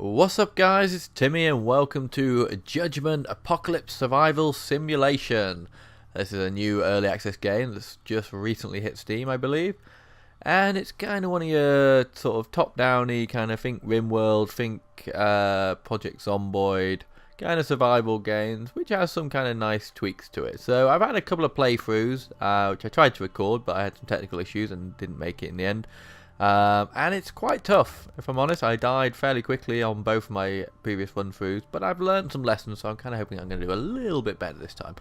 What's up guys, it's Timmy and welcome to Judgement Apocalypse Survival Simulation. This is a new early access game that's just recently hit Steam, I believe. And it's kind of one of your sort of top-downy kind of think RimWorld, think Project Zomboid kind of survival games, which has some kind of nice tweaks to it. So I've had a couple of playthroughs, which I tried to record, but I had some technical issues and didn't make it in the end. And it's quite tough, if I'm honest. I died fairly quickly on both my previous run-throughs, but I've learned some lessons, so I'm kind of hoping I'm going to do a little bit better this time.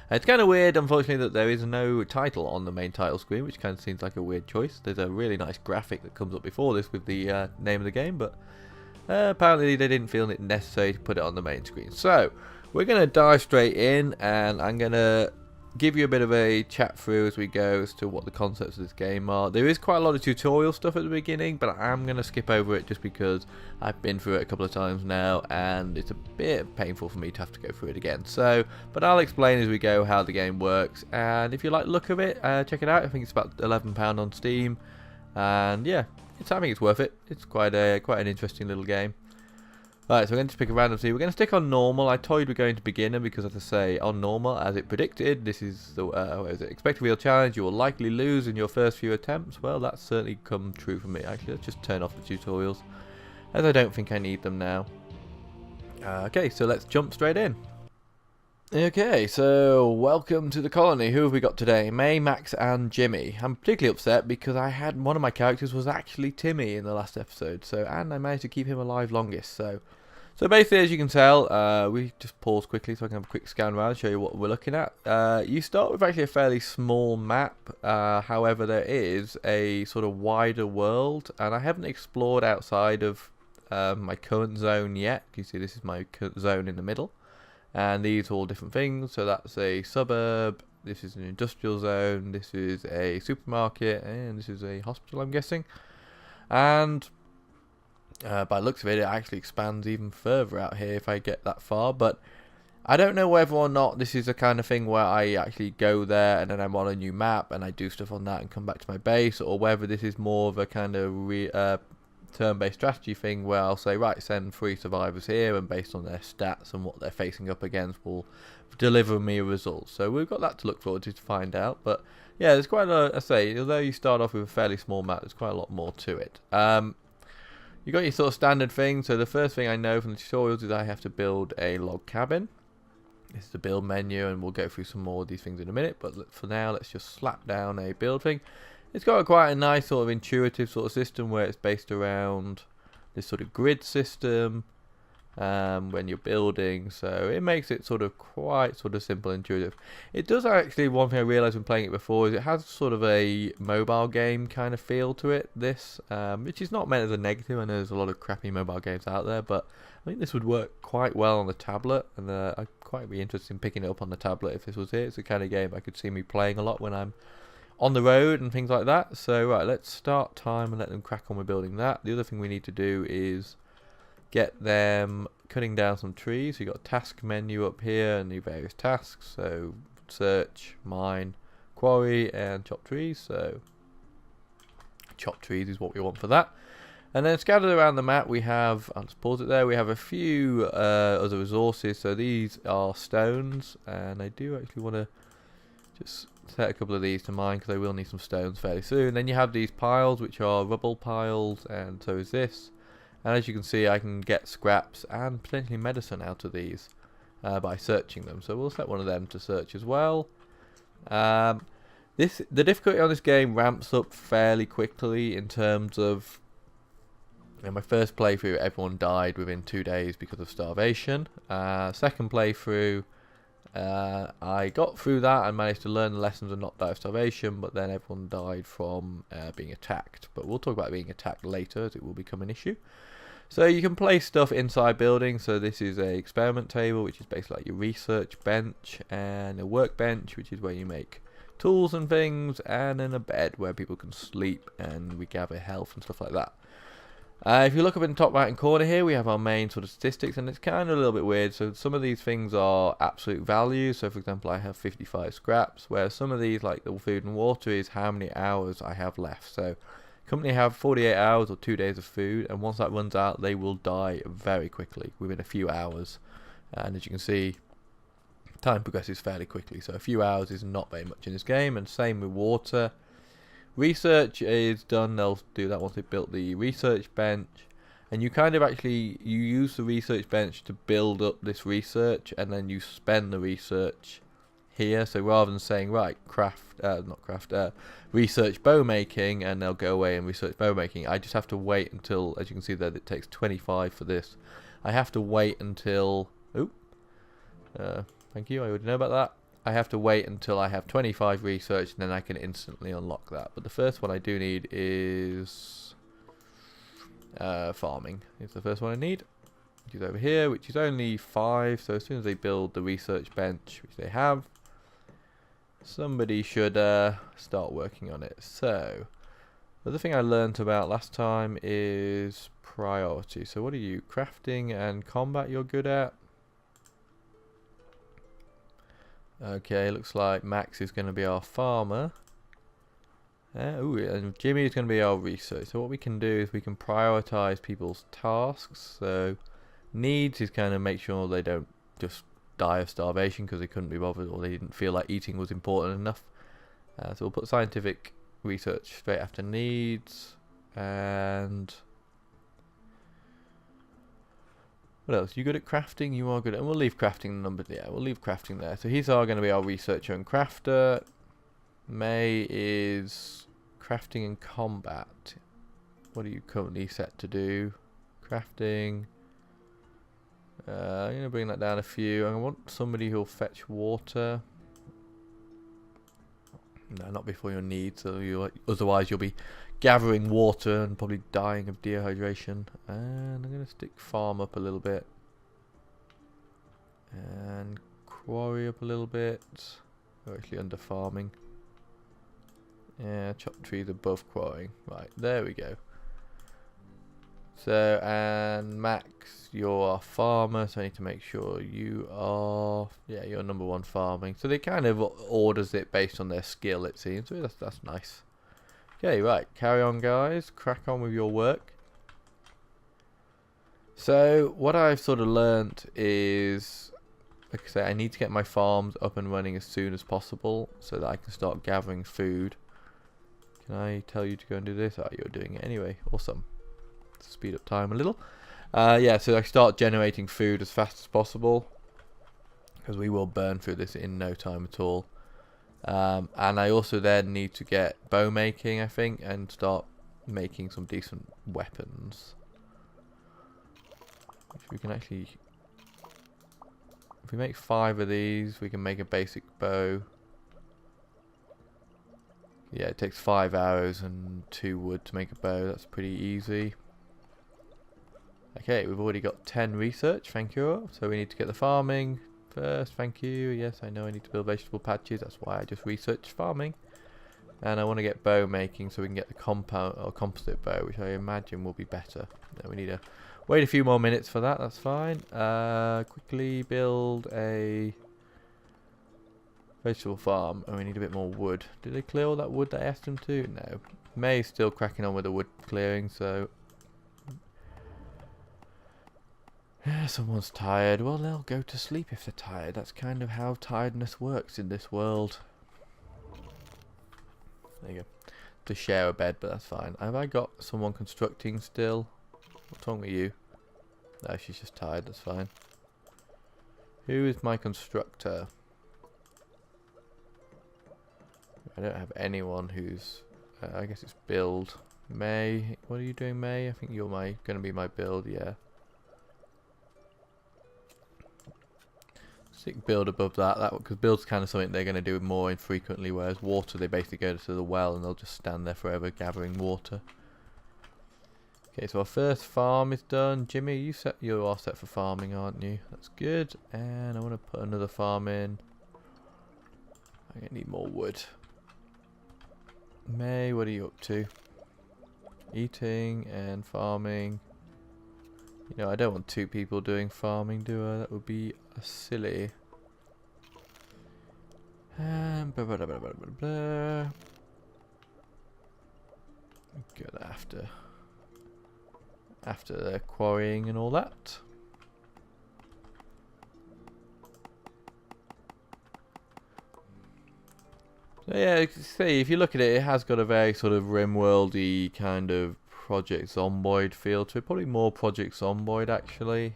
It's kind of weird, unfortunately, that there is no title on the main title screen, which kind of seems like a weird choice. There's a really nice graphic that comes up before this with the name of the game, but apparently they didn't feel it necessary to put it on the main screen. So, we're going to dive straight in, and I'm going to give you a bit of a chat through as we go as to what the concepts of this game are. There is quite a lot of tutorial stuff at the beginning, but I'm going to skip over it just because I've been through it a couple of times now and it's a bit painful for me to have to go through it again. So, but I'll explain as we go how the game works, and if you like the look of it, check it out. I think it's about £11 on Steam, and yeah, I think it's worth it. It's quite an interesting little game. Right, so we're going to pick a random scene. We're going to stick on normal. I told you we're going to beginner because, as I say, on normal, as it predicted, this is the expect a real challenge. You will likely lose in your first few attempts. Well, that's certainly come true for me. Actually, let's just turn off the tutorials, as I don't think I need them now. Okay, so let's jump straight in. Okay, so welcome to the colony. Who have we got today? May, Max, and Jimmy. I'm particularly upset because I had one of my characters was actually Timmy in the last episode, and I managed to keep him alive longest. So basically, as you can tell, we just pause quickly so I can have a quick scan around and show you what we're looking at. You start with actually a fairly small map. However, there is a sort of wider world, and I haven't explored outside of my current zone yet. You see, this is my zone in the middle. And these are all different things. So that's a suburb, this is an industrial zone, this is a supermarket, and this is a hospital, I'm guessing. And by the looks of it, it actually expands even further out here if I get that far. But I don't know whether or not this is a kind of thing where I actually go there and then I'm on a new map and I do stuff on that and come back to my base, or whether this is more of a kind of turn-based strategy thing where I'll say, right, send 3 survivors here, and based on their stats and what they're facing up against will deliver me a result. So we've got that to look forward to find out. But yeah, there's quite a, I say, although you start off with a fairly small map, there's quite a lot more to it. You got your sort of standard thing. So the first thing I know from the tutorials is I have to build a log cabin. This is the build menu, and we'll go through some more of these things in a minute, but for now let's just slap down a build thing. It's got quite a nice sort of intuitive sort of system where it's based around this sort of grid system when you're building, so it makes it sort of quite sort of simple and intuitive. It does actually, one thing I realised when playing it before is it has sort of a mobile game kind of feel to it, this, which is not meant as a negative. I know there's a lot of crappy mobile games out there, but I think this would work quite well on the tablet, and I'd quite be interested in picking it up on the tablet if this was it. It's the kind of game I could see me playing a lot when I'm on the road and things like that. So right, let's start time and let them crack on with building that. The other thing we need to do is get them cutting down some trees. So you've got a task menu up here and the various tasks. So search, mine, quarry, and chop trees. So chop trees is what we want for that. And then scattered around the map we have, I'll just pause it there, we have a few other resources. So these are stones, and I do actually want to just set a couple of these to mine because I will need some stones fairly soon. Then you have these piles which are rubble piles, and so is this. And as you can see, I can get scraps and potentially medicine out of these by searching them. So we'll set one of them to search as well. The difficulty on this game ramps up fairly quickly in terms of, in my first playthrough everyone died within 2 days because of starvation. Second playthrough, I got through that and managed to learn the lessons and not die of starvation, but then everyone died from being attacked. But we'll talk about being attacked later, as it will become an issue. So you can place stuff inside buildings. So this is a experiment table, which is basically like your research bench, and a workbench, which is where you make tools and things, and then a bed where people can sleep and we gather health and stuff like that. If you look up in the top right hand corner here, we have our main sort of statistics, and it's kind of a little bit weird. So some of these things are absolute values. So for example, I have 55 scraps, where some of these, like the food and water, is how many hours I have left. So Company have 48 hours or 2 days of food, and once that runs out, they will die very quickly, within a few hours. And as you can see, time progresses fairly quickly, so a few hours is not very much in this game. And same with water. Research is done, they'll do that once they've built the research bench. And you kind of actually, you use the research bench to build up this research, and then you spend the research here. So rather than saying, right, research bow making, and they'll go away and research bow making, I just have to wait until, as you can see there, it takes 25 for this. I have to wait until, thank you, I already know about that. I have to wait until I have 25 research, and then I can instantly unlock that. But the first one I do need is farming. It's the first one I need, which is over here, which is only 5. So as soon as they build the research bench, which they have, somebody should start working on it. So the other thing I learned about last time is priority. So what are you? Crafting and combat you're good at. Okay, looks like Max is going to be our farmer. And Jimmy is going to be our research. So what we can do is we can prioritize people's tasks. So needs is kind of make sure they don't just die of starvation because they couldn't be bothered, or they didn't feel like eating was important enough. So we'll put scientific research straight after needs. And what else? You good at crafting? You are good at, and we'll leave crafting numbered. Yeah, we'll leave crafting there. So he's going to be our researcher and crafter. May is crafting and combat. What are you currently set to do? Crafting. I'm going to bring that down a few. I want somebody who'll fetch water. No, not before your needs. So otherwise you'll be gathering water and probably dying of dehydration. And I'm going to stick farm up a little bit. And quarry up a little bit. We're actually under farming. Yeah, chop trees above quarrying. Right, there we go. So, and Max, you're our farmer, so I need to make sure you are, yeah, you're number 1 farming. So they kind of orders it based on their skill, it seems. So that's nice. Okay, right, carry on guys, crack on with your work. So what I've sort of learnt is, like I say, I need to get my farms up and running as soon as possible so that I can start gathering food. Can I tell you to go and do this? Oh, you're doing it anyway. Awesome. Speed up time a little. Yeah, so I start generating food as fast as possible, because we will burn through this in no time at all. And I also then need to get bow making, I think, and start making some decent weapons. If we can actually, if we make 5 of these, we can make a basic bow. Yeah, it takes 5 arrows and 2 wood to make a bow. That's pretty easy. Okay, we've already got 10 research, thank you. So we need to get the farming first, thank you. Yes, I know I need to build vegetable patches, that's why I just researched farming. And I want to get bow making so we can get the compound or composite bow, which I imagine will be better. No, we need to wait a few more minutes for that, that's fine. Quickly build a vegetable farm, and we need a bit more wood. Did they clear all that wood that I asked them to? No. May's still cracking on with the wood clearing, so someone's tired. Well, they'll go to sleep if they're tired. That's kind of how tiredness works in this world. There you go. To share a bed, but that's fine. Have I got someone constructing still? What's wrong with you? No, she's just tired. That's fine. Who is my constructor? I don't have anyone who's... I guess it's build. May, what are you doing, May? I think you're going to be my build, yeah. Stick build above that, because build's kind of something they're going to do more infrequently, whereas water, they basically go to the well and they'll just stand there forever gathering water. Okay, so our first farm is done. Jimmy, you are set for farming, aren't you? That's good. And I want to put another farm in. I'm going to need more wood. May, what are you up to? Eating and farming. You know, I don't want 2 people doing farming, do I? That would be silly. Blah, blah, blah, blah, blah, blah. Get after the quarrying and all that. So yeah, see, if you look at it, it has got a very sort of RimWorld-y kind of Project Zomboid feel to it. Probably more Project Zomboid actually.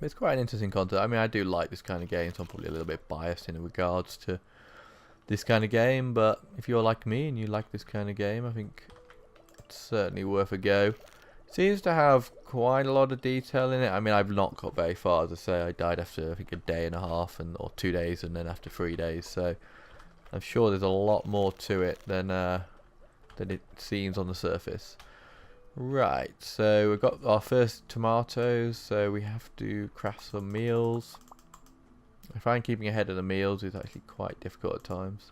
It's quite an interesting concept. I mean, I do like this kind of game, so I'm probably a little bit biased in regards to this kind of game. But if you're like me and you like this kind of game, I think it's certainly worth a go. Seems to have quite a lot of detail in it. I mean, I've not got very far, as I say. I died after I think a day and a half, or 2 days, and then after 3 days. So I'm sure there's a lot more to it than it seems on the surface. Right, so we've got our first tomatoes, so we have to craft some meals. I find keeping ahead of the meals is actually quite difficult at times.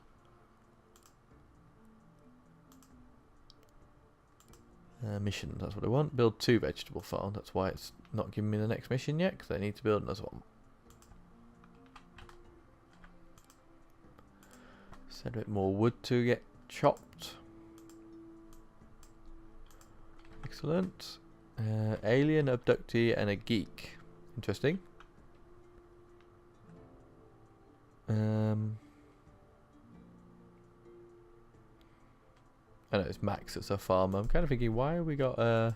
Mission, that's what I want. Build 2 vegetable farms. That's why it's not giving me the next mission yet, because I need to build another one. Send a bit more wood to get chopped. Excellent. Alien, abductee, and a geek. Interesting. I know it's Max that's a farmer. I'm kind of thinking, why have we got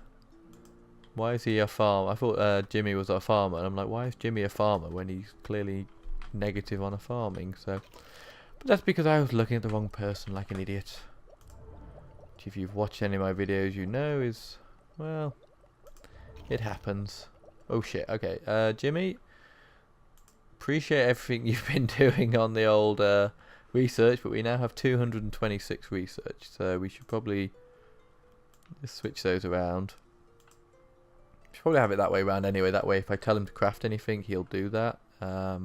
why is he a farmer? I thought Jimmy was a farmer, and I'm like, why is Jimmy a farmer when he's clearly negative on a farming? So, but that's because I was looking at the wrong person like an idiot. Which, if you've watched any of my videos, you know is, well, it happens. Oh shit. Okay, Jimmy. Appreciate everything you've been doing on the old research, but we now have 226 research, so we should probably just switch those around. Should probably have it that way around anyway. That way, if I tell him to craft anything, he'll do that. I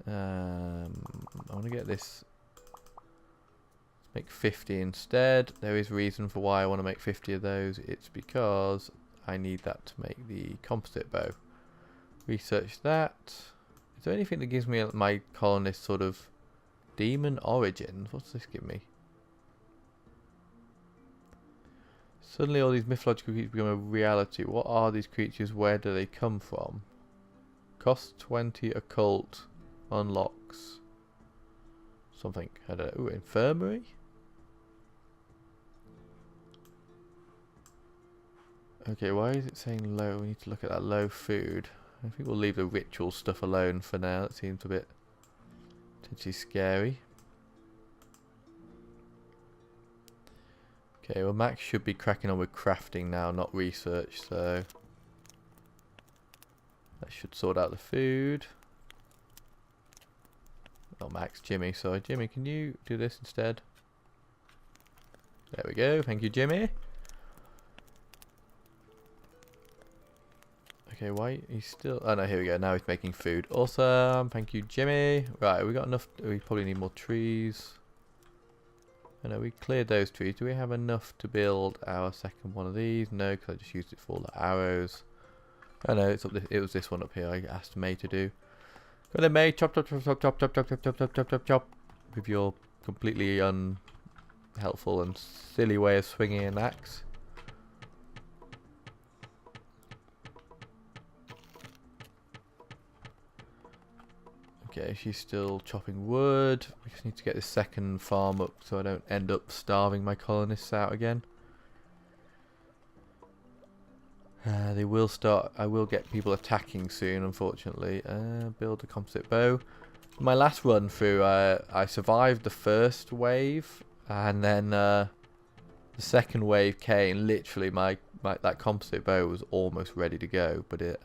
want to get this. Let's make 50 instead. There is reason for why I want to make 50 of those. It's because I need that to make the composite bow. Research that. Is there anything that gives me my colonist sort of demon origins? What's this give me? Suddenly all these mythological creatures become a reality. What are these creatures? Where do they come from? Cost 20 occult unlocks something. I don't know. Ooh, infirmary? Okay, why is it saying low? We need to look at that low food. I think we'll leave the ritual stuff alone for now. That seems a bit potentially scary. Okay, well Max should be cracking on with crafting now, not research, so that should sort out the food. Not Max, Jimmy, sorry. Jimmy, can you do this instead? There we go, thank you Jimmy. Okay, why he's still... Oh no, here we go. Now he's making food. Awesome. Thank you, Jimmy. Right, we got enough... We probably need more trees. I know we cleared those trees. Do we have enough to build our second one of these? No, because I just used it for all the arrows. Oh no, it's up this, it was this one up here I asked May to do. Go then, May. Chop, chop, chop, chop, chop, chop, chop, chop, chop, chop, chop, chop, chop. With your completely unhelpful and silly way of swinging an axe. Okay, she's still chopping wood. We just need to get this second farm up so I don't end up starving my colonists out again. They will start. I will get people attacking soon, unfortunately. Build a composite bow. My last run through, I survived the first wave, and then the second wave came. Literally, that composite bow was almost ready to go, but it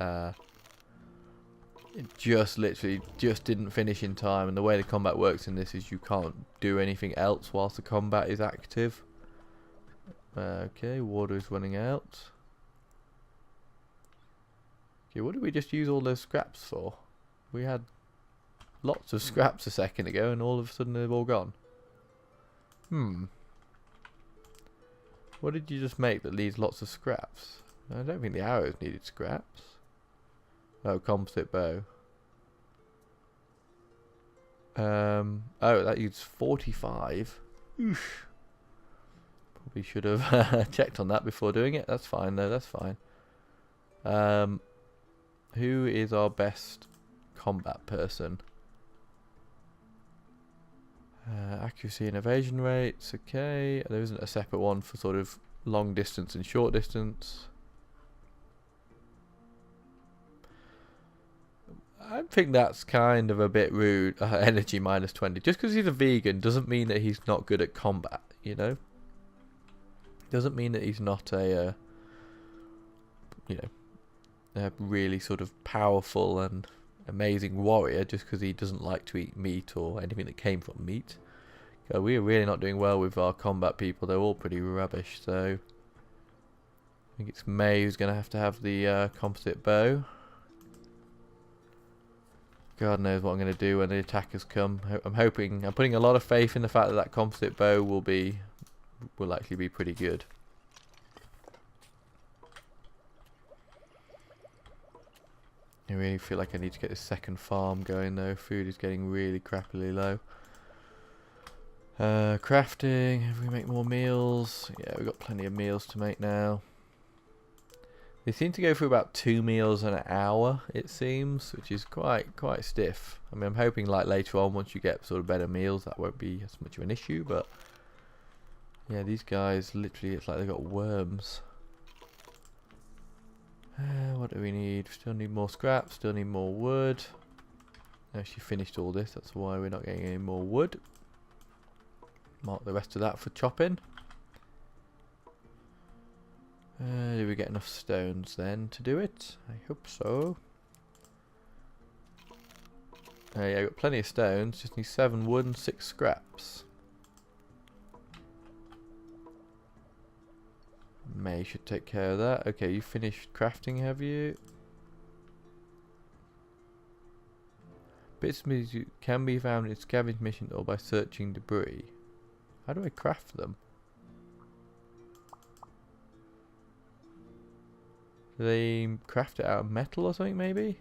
just literally didn't finish in time. And the way the combat works in this is you can't do anything else whilst the combat is active. Okay, water is running out. Okay, what did we just use all those scraps for? We had lots of scraps a second ago and all of a sudden they've all gone. What did you just make that leaves lots of scraps? I don't think the arrows needed scraps. Oh, composite bow. Oh, that used 45. Oof. Probably should have checked on that before doing it. That's fine though, that's fine. Who is our best combat person? Accuracy and evasion rates, okay. There isn't a separate one for sort of long distance and short distance. I think that's kind of a bit rude. Energy minus 20. Just because he's a vegan doesn't mean that he's not good at combat, you know? Doesn't mean that he's not a, you know, a really sort of powerful and amazing warrior just because he doesn't like to eat meat or anything that came from meat. We are really not doing well with our combat people. They're all pretty rubbish, so I think it's May who's going to have the composite bow. God knows what I'm going to do when the attackers come. I'm putting a lot of faith in the fact that that composite bow will actually be pretty good. I really feel like I need to get this second farm going though. Food is getting really crappily low. Crafting, if we make more meals. Yeah, we've got plenty of meals to make now. They seem to go for about 2 meals an hour, it seems, which is quite stiff. I mean, I'm hoping like later on, once you get sort of better meals, that won't be as much of an issue, but yeah, these guys, literally, it's like they've got worms. What do we need? Still need more scrap, still need more wood. Actually finished all this, that's why we're not getting any more wood. Mark the rest of that for chopping. Do we get enough stones then to do it? I hope so. Yeah, I've got plenty of stones, just need 7 wood and 6 scraps. May should take care of that. Okay, you finished crafting, have you? Bits of music can be found in scavenge mission or by searching debris. How do I craft them? Do they craft it out of metal or something maybe?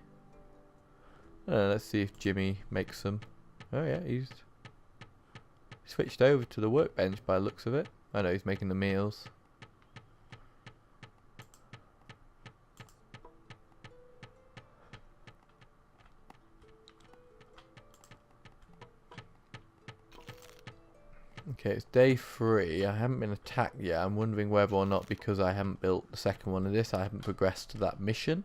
Let's see if Jimmy makes them. Oh yeah, he's switched over to the workbench by the looks of it. I know he's making the meals. Okay, it's day 3. I haven't been attacked yet. I'm wondering whether or not, because I haven't built the second one of this, I haven't progressed to that mission.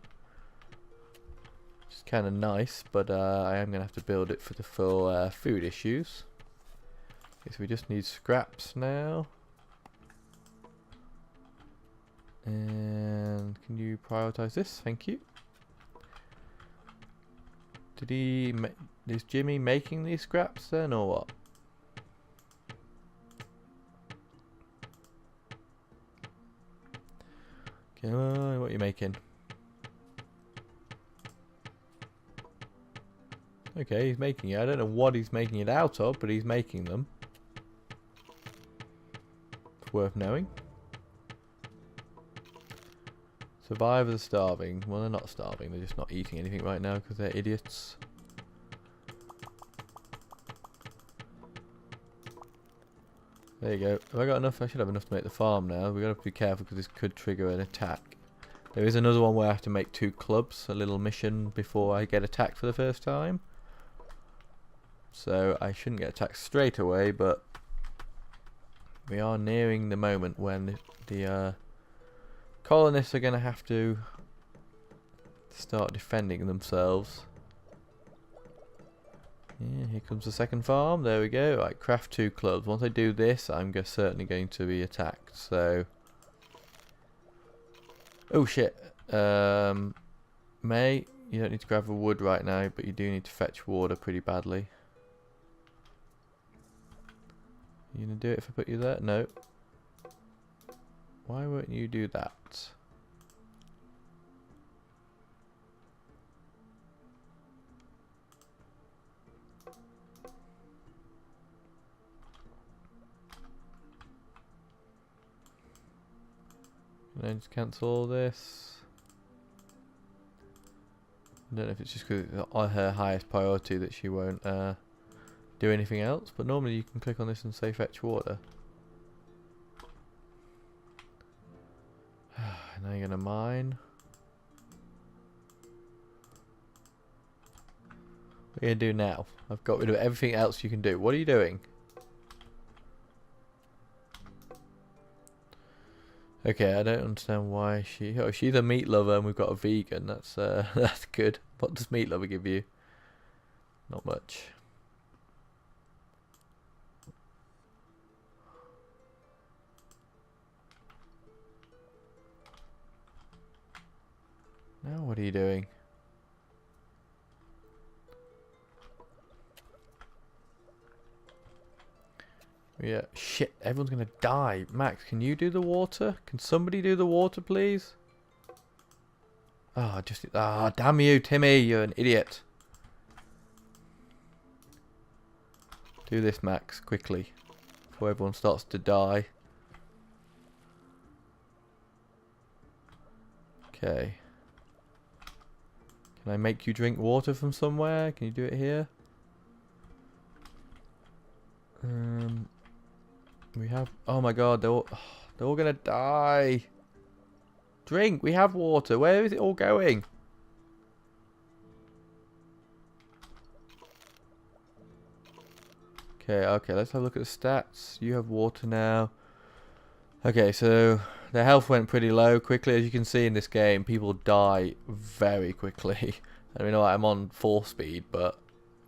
Which is kind of nice, but I am going to have to build it for food issues. Okay, so we just need scraps now. And can you prioritize this? Thank you. Is Jimmy making these scraps then, or what? Come on, what are you making? Okay, he's making it. I don't know what he's making it out of, but he's making them. It's worth knowing. Survivors are starving. Well, they're not starving. They're just not eating anything right now because they're idiots. There you go. Have I got enough? I should have enough to make the farm now. We've got to be careful because this could trigger an attack. There is another one where I have to make 2 clubs, a little mission before I get attacked for the first time. So I shouldn't get attacked straight away, but we are nearing the moment when the colonists are going to have to start defending themselves. Yeah, here comes the second farm. There we go. Right, craft 2 clubs. Once I do this, I'm certainly going to be attacked. So, oh shit. May, you don't need to grab a wood right now, but you do need to fetch water pretty badly. You gonna do it if I put you there? No. Why won't you do that? Can I just cancel all this? I don't know if it's just because it's on her highest priority that she won't do anything else, but normally you can click on this and say fetch water. Now you're gonna mine. What are you gonna do now? I've got rid of everything else you can do. What are you doing? Okay, I don't understand why she... Oh, she's a meat lover and we've got a vegan. That's that's good. What does meat lover give you? Not much. Now what are you doing? Yeah, shit, everyone's gonna die. Max, can you do the water? Can somebody do the water, please? Ah, damn you, Timmy, you're an idiot. Do this, Max, quickly, before everyone starts to die. Okay. Can I make you drink water from somewhere? Can you do it here? We have... Oh my god, they're all gonna die. Drink, we have water. Where is it all going? Okay, let's have a look at the stats. You have water now. Okay, so their health went pretty low quickly. As you can see in this game, people die very quickly. I mean, I'm on 4 speed, but,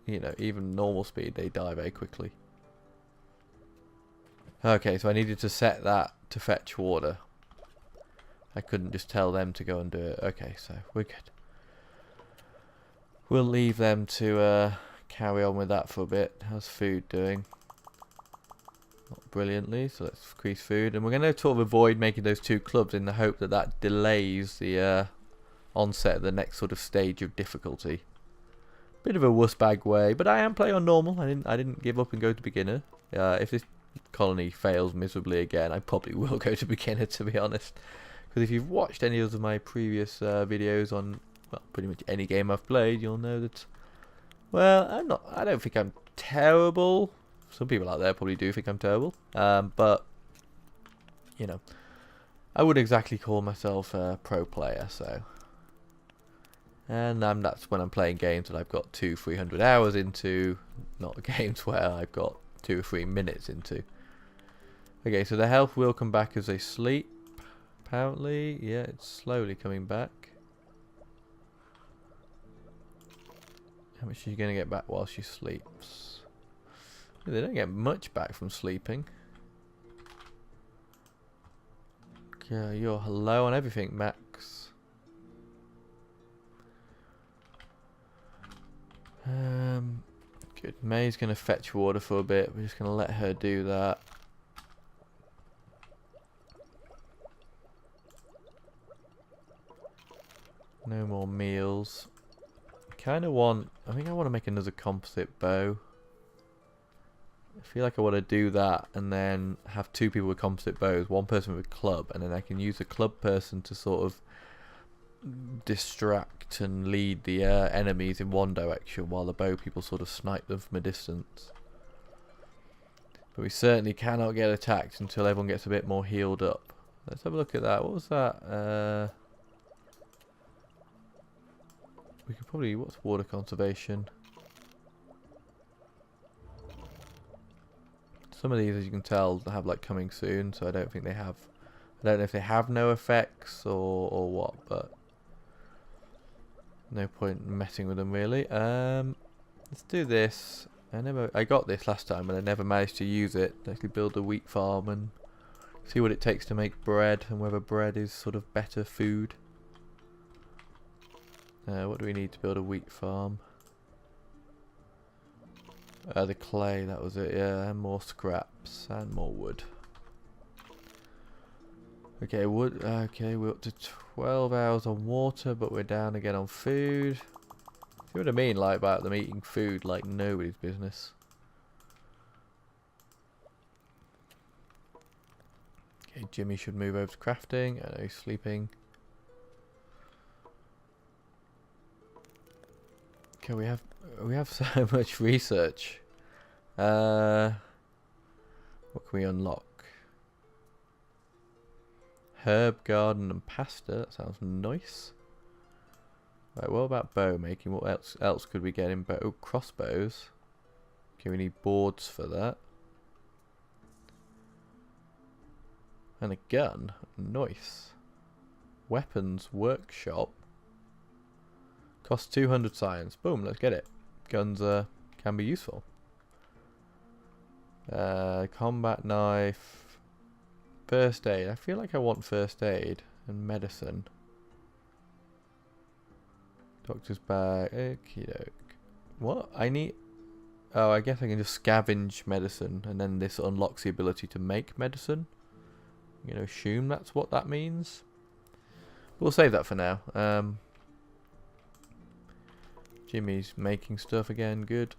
you know, even normal speed, they die very quickly. Okay, so I needed to set that to fetch water. I couldn't just tell them to go and do it. Okay, so we're good. We'll leave them to carry on with that for a bit. How's food doing? Not brilliantly, so let's increase food. And we're going to sort of avoid making those 2 clubs in the hope that that delays the onset of the next sort of stage of difficulty. Bit of a wuss bag way, but I am playing on normal. I didn't give up and go to beginner. If this colony fails miserably again, I probably will go to beginner, to be honest. Because if you've watched any of my previous videos on, well, pretty much any game I've played, you'll know that, well, I don't think I'm terrible. Some people out there probably do think I'm terrible. But, you know, I wouldn't exactly call myself a pro player, so. And that's when I'm playing games that I've got 200-300 hours into, not games where I've got 2 or 3 minutes into. Okay, so the health will come back as they sleep. Apparently, yeah, it's slowly coming back. How much are you going to get back while she sleeps? They don't get much back from sleeping. Okay, you're low on everything, Max. Good. May's going to fetch water for a bit. We're just going to let her do that. No more meals. I think I want to make another composite bow. I feel like I want to do that and then have 2 people with composite bows, 1 person with a club, and then I can use the club person to sort of distract and lead the enemies in one direction while the bow people sort of snipe them from a distance. But we certainly cannot get attacked until everyone gets a bit more healed up. Let's have a look at that. What was that? We could probably... What's water conservation? Some of these, as you can tell, have like coming soon, so I don't think they have... I don't know if they have no effects or what, but... No point messing with them, really. Let's do this. I got this last time, but I never managed to use it. Actually build a wheat farm and see what it takes to make bread, and whether bread is sort of better food. What do we need to build a wheat farm? The clay, that was it, yeah, and more scraps, and more wood. Okay, wood, okay, we're up to 12 hours on water, but we're down again on food. See what I mean, like, about them eating food like nobody's business. Okay, Jimmy should move over to crafting. I know he's sleeping. Okay, we have so much research. What can we unlock? Herb garden and pasta. That sounds nice. Right, what about bow making? What else could we get in bow? Oh, crossbows. Okay, we need boards for that. And a gun. Nice. Weapons workshop. Costs 200 science. Boom, let's get it. Guns can be useful. Combat knife. First aid. I feel like I want first aid and medicine. Doctor's bag. Okie doke. What? I need... Oh, I guess I can just scavenge medicine and then this unlocks the ability to make medicine. I'm going to assume that's what that means. We'll save that for now. Jimmy's making stuff again. Good.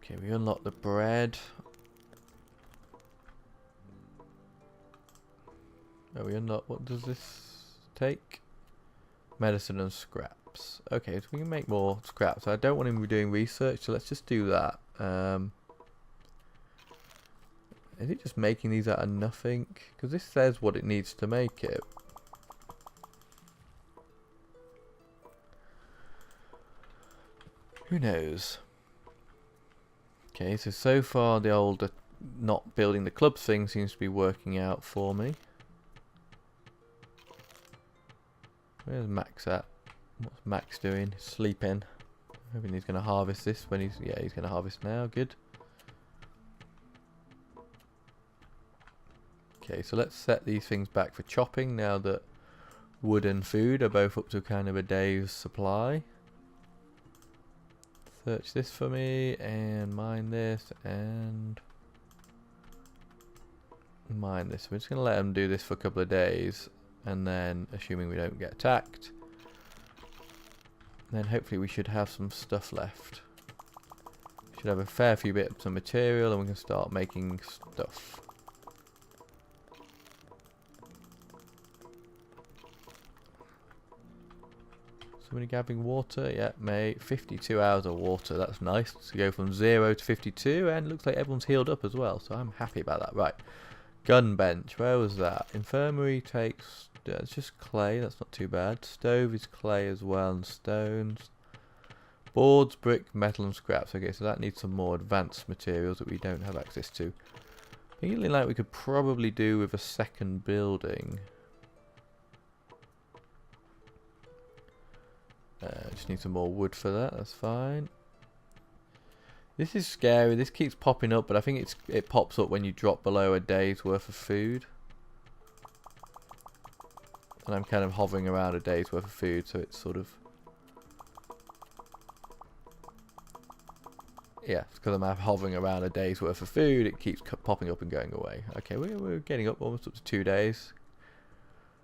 Okay, we unlock the bread. Oh, we unlock... What does this take? Medicine and scraps. Okay, so we can make more scraps. I don't want him to be doing research, so let's just do that. Is it just making these out of nothing? Because this says what it needs to make it. Who knows? Okay, so far the old not building the clubs thing seems to be working out for me. Where's Max at? What's Max doing? Sleeping. Hoping he's going to harvest this when he's... Yeah, he's going to harvest now. Good. Okay, so let's set these things back for chopping now that wood and food are both up to kind of a day's supply. Search this for me and mine this and mine this. We're just going to let them do this for a couple of days. And then, assuming we don't get attacked, then hopefully we should have some stuff left. We should have a fair few bits of material and we can start making stuff. Somebody grabbing water? Yeah, mate. 52 hours of water. That's nice. To go from 0 to 52 and looks like everyone's healed up as well. So I'm happy about that. Right. Gun bench. Where was that? Infirmary takes... it's just clay, that's not too bad. Stove is clay as well, and stones. Boards, brick, metal and scraps. Okay, so that needs some more advanced materials that we don't have access to. Feeling like we could probably do with a second building. Just need some more wood for that, that's fine. This is scary, this keeps popping up, but I think it pops up when you drop below a day's worth of food. And I'm kind of hovering around a day's worth of food, so it's sort of... Yeah, it's because I'm hovering around a day's worth of food, it keeps popping up and going away. Okay, we're getting up almost up to 2 days.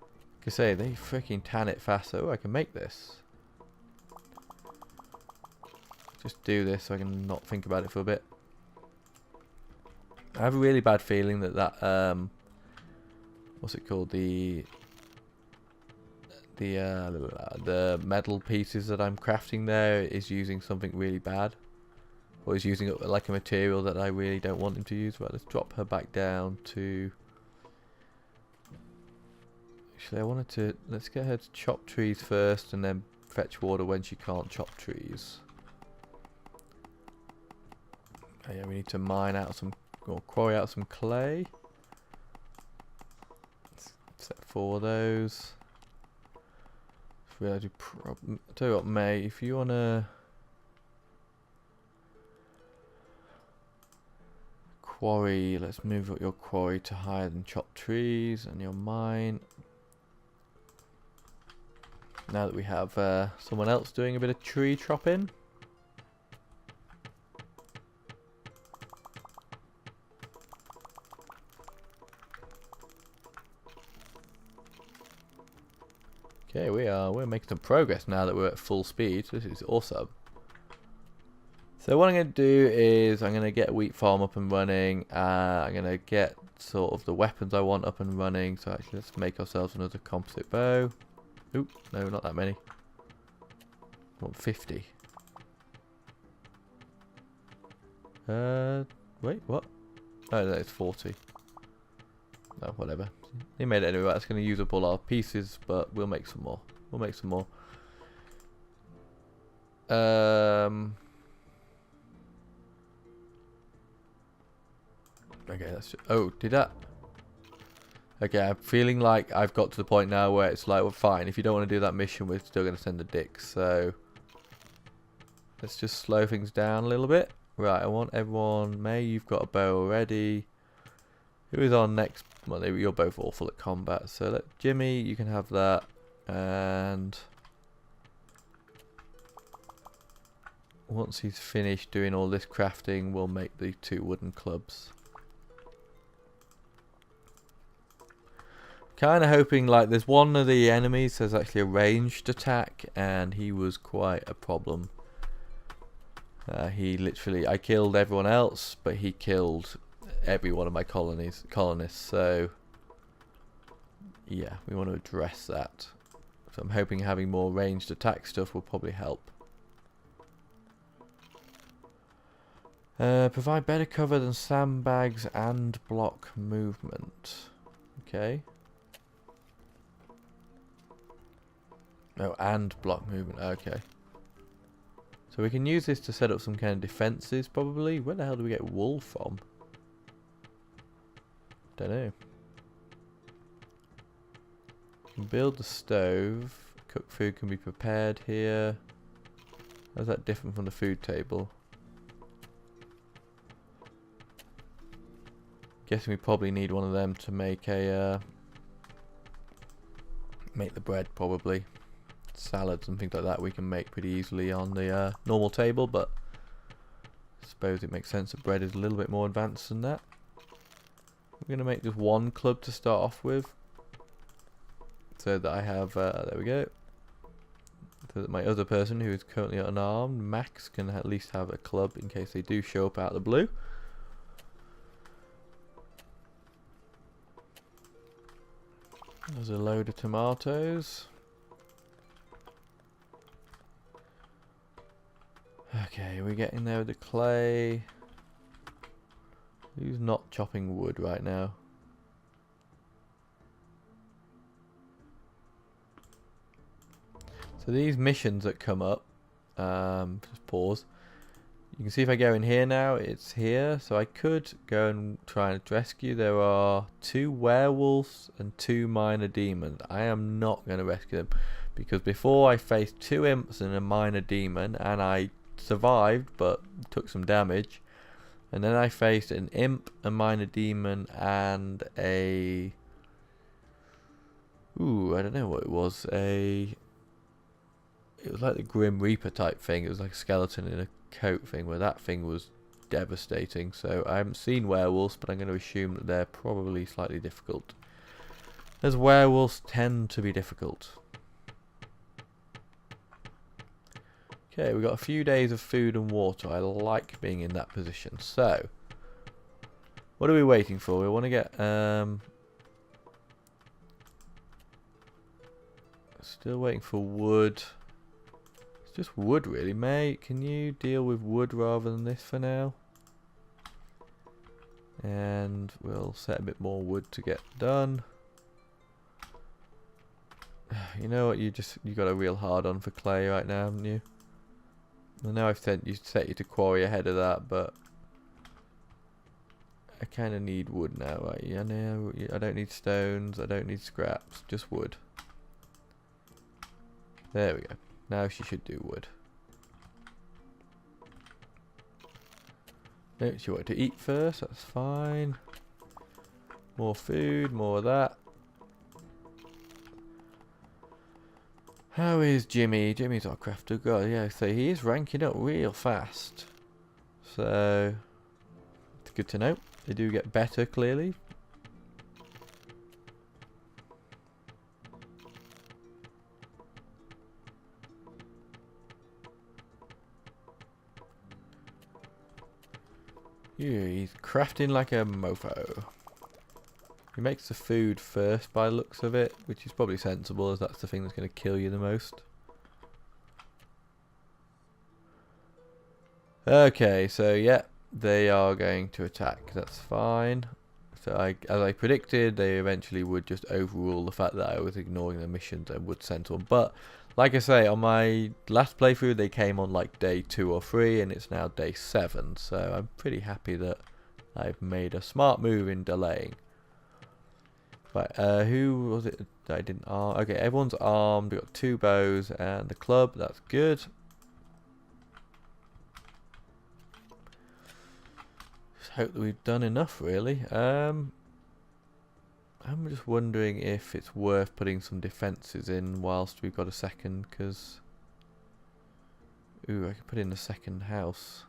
Like I say, they freaking tan it faster. Oh, I can make this. Just do this so I can not think about it for a bit. I have a really bad feeling that what's it called? The metal pieces that I'm crafting there is using something really bad. Or is using like a material that I really don't want him to use. Right, let's drop her back down to... Actually, I wanted to... Let's get her to chop trees first and then fetch water when she can't chop trees. Oh yeah, we need to mine out some... or quarry out some clay. Let's set 4 of those. I tell you what, May, if you wanna quarry, let's move up your quarry to higher than chop trees, and your mine. Now that we have someone else doing a bit of tree chopping. Okay, we're making some progress now that we're at full speed. So this is awesome. So what I'm going to do is I'm going to get a wheat farm up and running. I'm going to get sort of the weapons I want up and running. So actually let's make ourselves another composite bow. Oop, no, not that many. I want 50. Wait, what? Oh, no, it's 40. No, whatever. He made it anyway. That's going to use up all our pieces, but we'll make some more. We'll make some more. Okay, that's just, oh, did that? Okay, I'm feeling like I've got to the point now where it's like, well, fine. If you don't want to do that mission, we're still going to send a dick. So let's just slow things down a little bit. Right, I want everyone. May, you've got a bow already. Who is our next? Well, you're both awful at combat. So let Jimmy, you can have that. And once he's finished doing all this crafting, we'll make the 2 wooden clubs. Kind of hoping, like, there's one of the enemies there's actually a ranged attack, and he was quite a problem. He literally, I killed everyone else, but he killed every one of my colonists. So yeah, we want to address that. So I'm hoping having more ranged attack stuff will probably help. Provide better cover than sandbags and block movement. Okay. Oh, and block movement. Okay. So we can use this to set up some kind of defences, probably. Where the hell do we get wool from? Don't know. You can build the stove. Cooked food can be prepared here. How's that different from the food table? Guessing we probably need one of them to make a make the bread, probably. Salads and things like that we can make pretty easily on the normal table, but I suppose it makes sense that bread is a little bit more advanced than that. We're going to make just 1 club to start off with, so that I have, there we go, so that my other person who is currently unarmed, Max, can at least have a club in case they do show up out of the blue. There's a load of tomatoes. Okay, we're getting there with the clay. Who's not chopping wood right now? So these missions that come up, just pause. You can see if I go in here now, it's here. So I could go and try and rescue. There are 2 werewolves and 2 minor demons. I am not going to rescue them, because before I faced 2 imps and a minor demon, and I survived but took some damage, and then I faced an imp, a minor demon, and a I don't know what it was. It was like the Grim Reaper type thing. It was like a skeleton in a coat thing, where that thing was devastating. So I haven't seen werewolves, but I'm going to assume that they're probably slightly difficult, as werewolves tend to be difficult. Okay, we've got a few days of food and water. I like being in that position. So, what are we waiting for? We want to get... still waiting for wood. It's just wood, really. Mate, can you deal with wood rather than this for now? And we'll set a bit more wood to get done. You know what? You got a real hard on for clay right now, haven't you? I know I've set you to quarry ahead of that, but I kind of need wood now, right? Yeah, no, I don't need stones, I don't need scraps, just wood. There we go. Now she should do wood. No, she wanted to eat first, that's fine. More food, more of that. How is Jimmy? Jimmy's our crafter. God, yeah, so he is ranking up real fast. So, it's good to know. They do get better, clearly. Yeah, he's crafting like a mofo. He makes the food first by the looks of it, which is probably sensible, as that's the thing that's going to kill you the most. Okay, so yeah, they are going to attack. That's fine. So as I predicted, they eventually would just overrule the fact that I was ignoring the missions and would send one. But like I say, on my last playthrough, they came on like day 2 or 3, and it's now day 7. So I'm pretty happy that I've made a smart move in delaying. Right, who was it that I didn't arm? Okay, everyone's armed. We've got 2 bows and the club. That's good. Just hope that we've done enough, really. I'm just wondering if it's worth putting some defences in whilst we've got a second, because... Ooh, I could put in a second house.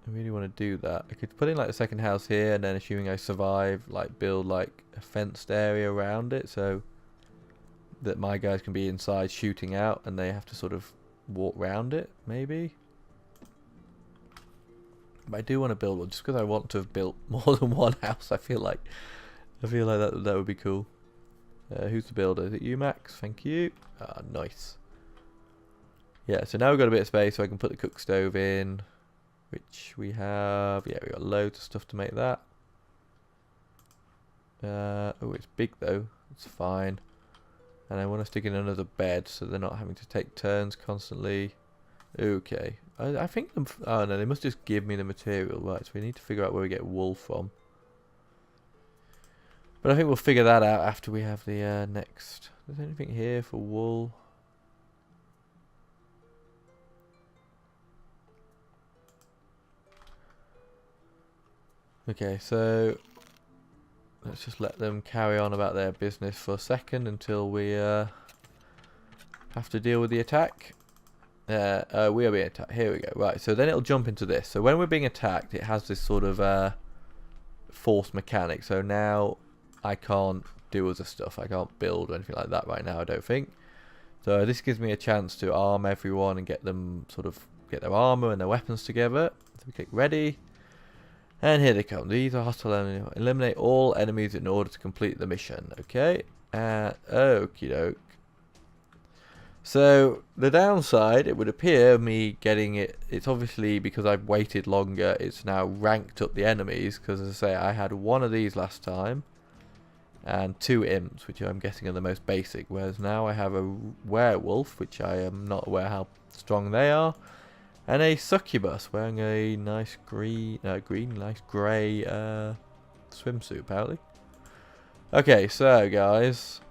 I really want to do that. I could put in like a second house here, and then assuming I survive, like build like a fenced area around it so that my guys can be inside shooting out and they have to sort of walk round it, maybe. But I do want to build one just because I want to have built more than one house. I feel like that would be cool. Who's the builder? Is it you, Max? Thank you. Ah, nice. Yeah, so now we've got a bit of space so I can put the cook stove in. Which we have, yeah, we got loads of stuff to make that. Oh, it's big though, it's fine. And I want to stick in another bed so they're not having to take turns constantly. Okay, I think them, oh no, they must just give me the material, right, so we need to figure out where we get wool from. But I think we'll figure that out after we have the next, is there anything here for wool? Okay, so let's just let them carry on about their business for a second until we have to deal with the attack. We are being attacked. Here we go. Right, so then it'll jump into this. So when we're being attacked, it has this sort of force mechanic. So now I can't do other stuff. I can't build or anything like that right now, I don't think. So this gives me a chance to arm everyone and get them sort of get their armor and their weapons together. So we click ready. And here they come. These are hostile enemies. Eliminate all enemies in order to complete the mission. Okay. Okie doke. So the downside, it would appear me getting it. It's obviously because I've waited longer. It's now ranked up the enemies because, as I say, I had one of these last time, and 2 imps, which I'm guessing are the most basic. Whereas now I have a werewolf, which I am not aware how strong they are. And a succubus wearing a nice nice grey swimsuit, apparently. Okay, so guys.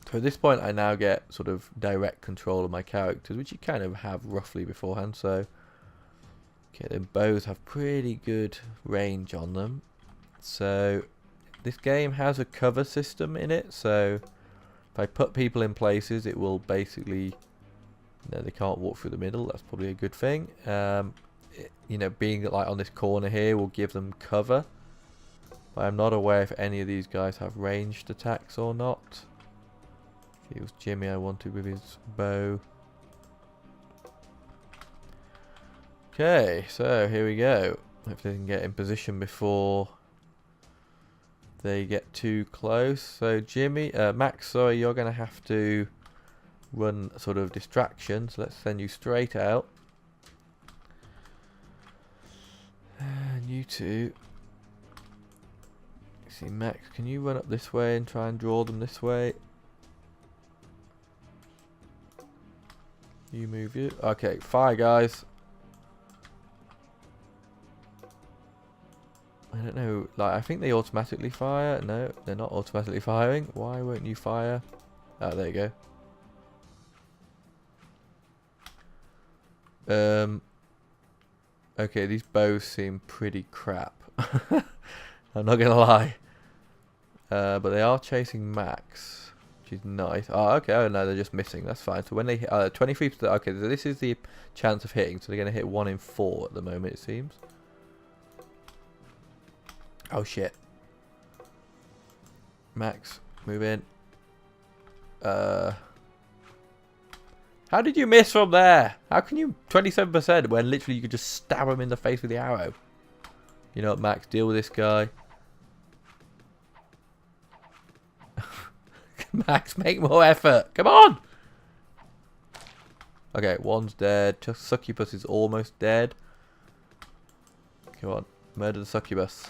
So at this point I now get sort of direct control of my characters, which you kind of have roughly beforehand. So, okay, they both have pretty good range on them. So, this game has a cover system in it. So, if I put people in places, it will basically... No, they can't walk through the middle. That's probably a good thing. You know, being like on this corner here will give them cover. But I'm not aware if any of these guys have ranged attacks or not. It was Jimmy I wanted with his bow. Okay, so here we go. Hopefully they can get in position before they get too close. So Jimmy, Max, sorry, you're going to have to run sort of distraction, so let's send you straight out. And you two, see, Max, can you run up this way and try and draw them this way? You move you. Okay, fire, guys. I don't know, like, I think they automatically fire. No, they're not automatically firing. Why won't you fire? Ah, there you go. Okay, these bows seem pretty crap. I'm not gonna lie. But they are chasing Max, which is nice. Oh, okay. Oh no, they're just missing. That's fine. So when they hit 23%, okay, so this is the chance of hitting. So they're gonna hit 1 in 4 at the moment, it seems. Oh shit. Max, move in. How did you miss from there? How can you 27% when literally you could just stab him in the face with the arrow? You know what, Max, deal with this guy. Max, make more effort. Come on! Okay, one's dead. Succubus is almost dead. Come on, murder the succubus.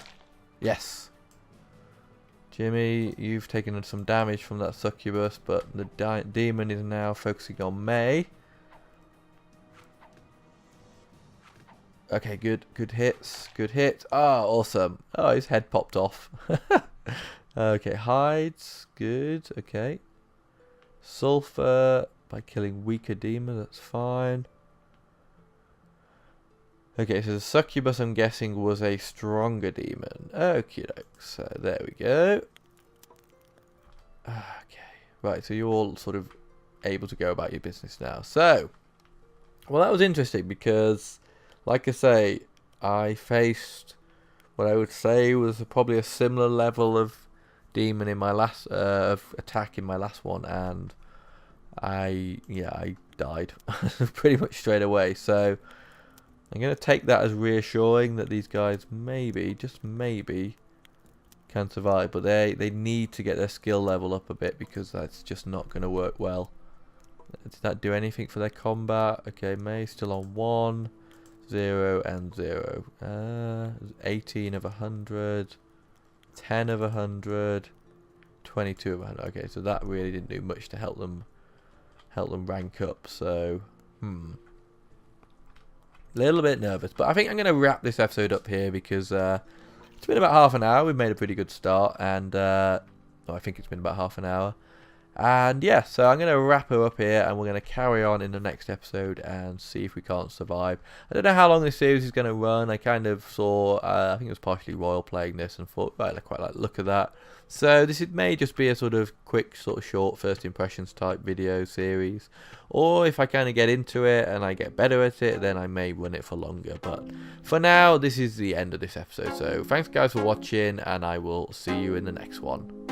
Yes. Jimmy, you've taken some damage from that succubus, but the demon is now focusing on May. Okay, good hits, good hit. Ah, awesome. Oh, his head popped off. Okay, hides, good, okay. Sulfur by killing weaker demon, that's fine. Okay, so the succubus, I'm guessing, was a stronger demon. Okie doke, so there we go. Okay, right, so you're all sort of able to go about your business now. So, well, that was interesting because, like I say, I faced what I would say was probably a similar level of demon in my last of attack in my last one, and I died pretty much straight away. So I'm going to take that as reassuring that these guys maybe, just maybe, can survive, but they need to get their skill level up a bit because that's just not going to work well. Did that do anything for their combat? Okay, May's still on 1, 0 and 0. 18 of 100, 10 of 100, 22 of 100. Okay, so that really didn't do much to help them rank up. So, a little bit nervous, but I think I'm going to wrap this episode up here because it's been about half an hour. We've made a pretty good start, and I think it's been about half an hour. And yeah, so I'm going to wrap her up here, and we're going to carry on in the next episode and see if we can't survive. I don't know how long this series is going to run. I kind of saw, I think it was partially Royal playing this, and thought, right, I quite like the look of that. So this may just be a sort of quick, sort of short first impressions type video series. Or if I kind of get into it and I get better at it, then I may run it for longer. But for now, this is the end of this episode. So thanks guys for watching, and I will see you in the next one.